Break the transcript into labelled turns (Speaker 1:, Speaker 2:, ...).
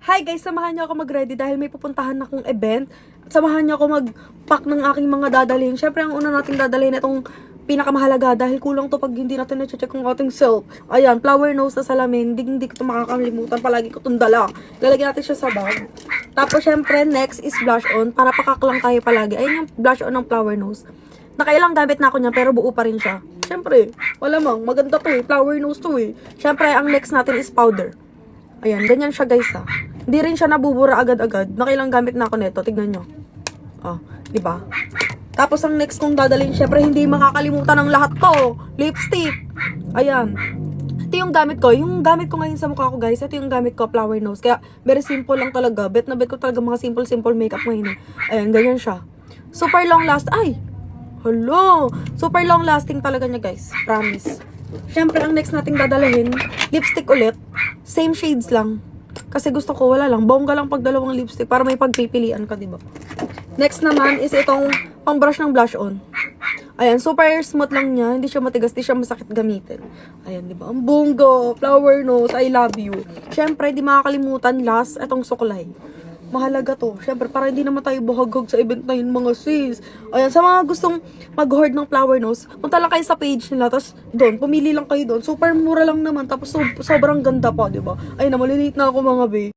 Speaker 1: Hi guys, samahan niyo ako mag-ready dahil may pupuntahan akong event. Samahan niyo ako mag-pack ng aking mga dadalhin. Syempre, ang una nating dadalhin itong pinakamahalaga dahil kulang to pag hindi natin na-check ang ating self. Ayan, flower nose na salamin. Hindi ko ito makakalimutan. Palagi ko itong dala. Lalagyan natin siya sa bag. Tapos, syempre, next is blush on. Para pakaklang tayo palagi. Ayun yung blush on ng flower nose. Nakailang gamit na ako niya pero buo pa rin siya. Syempre, malamang. Maganda to eh. Flower nose to eh. Syempre, ang next natin is powder. Ayan, ganyan siya guys ha. Hindi rin siya nabubura agad-agad. Nakailang gamit na ako nito. Tignan nyo. Oh, di ba? Tapos ang next kong dadalhin, syempre hindi makakalimutan ng lahat to. Lipstick. Ayan. Ito yung gamit ko. Yung gamit ko ngayon sa mukha ko guys, ito yung gamit ko, flower nose. Kaya very simple lang talaga. Bet na bet ko talaga mga simple makeup ngayon. Ayan, ganyan siya. Super long last. Ay! Hello! Super long lasting talaga niya guys. Promise. Syempre, ang next nating dadalhin, lipstick ulit. Same shades lang. Kasi gusto ko, wala lang. Bongga lang pag dalawang lipstick para may pagpipilian ka, diba? Next naman is itong pang-brush ng blush on. Ayan, super smooth lang niya. Hindi siya matigas, hindi siya masakit gamitin. Ayan, diba? Ang bongga, flower nose, I love you. Syempre, di makakalimutan last, itong suklay. Mahalaga to. Syempre, para hindi naman tayo buhaghag sa event na yun, mga sis. Ayan, sa mga gustong mag-hoard ng flower nose, punta lang kayo sa page nila, tapos doon, pumili lang kayo doon. Super mura lang naman, tapos sobrang ganda pa, diba? Ayun na, malilate na ako mga babe.